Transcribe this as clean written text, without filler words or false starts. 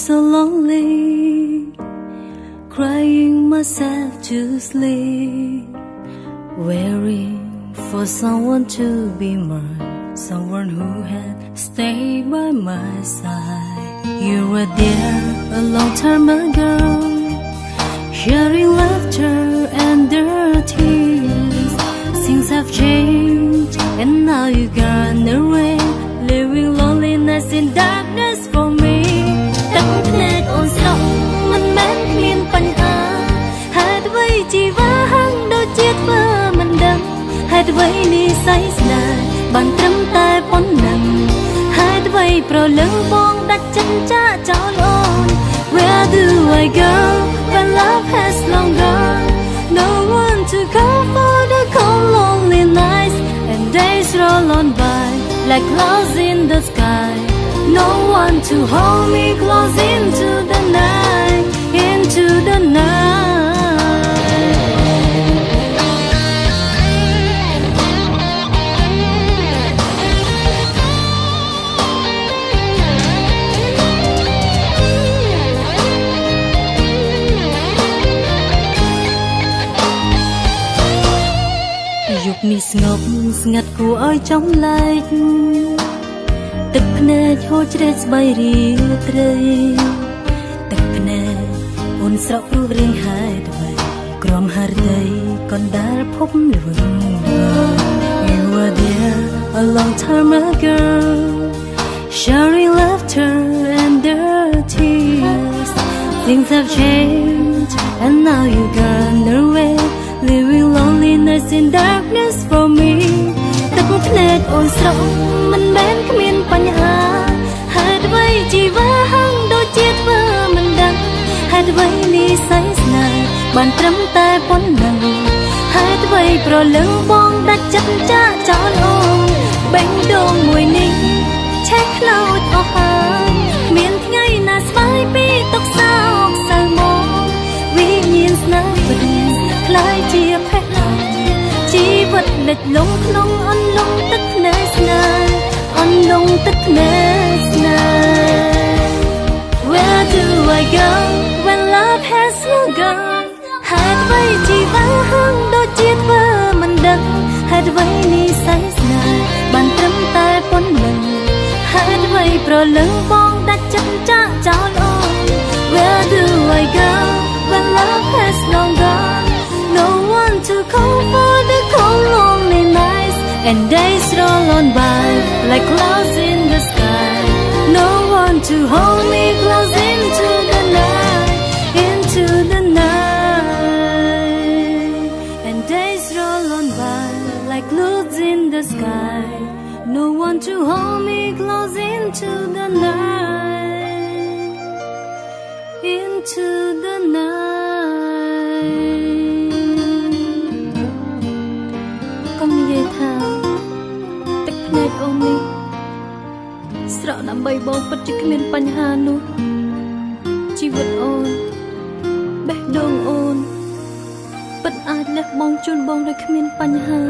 so lonely, crying myself to sleep, waiting for someone to be mine, someone who had stayed by my side. You were there a long time ago, sharing laughter and their tears. Things have changed and now you gone away, living loneliness in darkness for me. Tắt nét ồn sóng mình mến miênปัญหา hãy với chỉ vá hăng đôi chiếc vơ mình đâm, hãy với ni say sài bàn trắm tay pon nằm, hãy với pro lưng bong đặt chân cha cháu lon. Where do I go when love has long gone? No one to come for the cold lonely nights, and days roll on by like clouds in the sky. No one to hold me close into the night, into the night. Dục mi ngọc ngặt của ơi trong lạnh,ទឹកភ្នែកហូរជ្រេះស្បៃរីត្រីទឹកភ្នែកអូនស្រក់ព្រោះរៀងហេតុអ្វីក្រំហឫដីកណ្ដាលភពល្វឹង You were there a long time ago, sharing laughter and their tears. Things have changed and now you gone away, living loneliness in darkness for me. ទឹកភ្នែកអូនស្រក់មិនមែនគ្មានបញ្ហាហេតុអ្វីជីវ៉ាហឹងដូចជាធ្វើមិនដឹងហេតុអ្វីនេះស័យស្នេហ៍បានត្រឹមតែប៉ុណ្ណឹងហេតុអ្វីប្រលឹងបងដាច់ចិត្តចាក់ចោលអូនបេះដូងមួយនេះឆេះខ្លោចអស់ហើយមានថ្ងៃណាស្បាយពីទុកសោកសៅមកវិញ្ញាណស្នេហ៍ពិតខ្លាយជាភេទជីវិតលិចលង់ក្នុងអន្លង់ទឹកភ្នែកស្នេហ៍អន្លង់ទឹកភ្នែកស្នេហ៍ Where do I go when love has long gone? ហេតុអ្វីជីវ៉ាហឹងដូចជាធ្វើមិនដឹងហេតុអ្វីនេះស័យស្នេហ៍បានត្រឹមតែប៉ុណ្ណឹងហេតុអ្វីប្រលឹងបងដាច់ចិត្តចាក់ចោលអូន Where do I go when love has long gone? No one to call for the cold lonely nights, and days roll on by like clouds in the sky. No one to hold me close into the night, into the night. And days roll on by like clouds in the sky. No one to hold me close into the night, into the night. និយាយថាទឹកភ្នែកអូននេះស្រក់ដើម្បីបងពិតជាគ្មានបញ្ហានោះជីវិតអូនបេះដូងអូនពិតអាចលះបង់ជូនបងដោយគ្មានបញ្ហា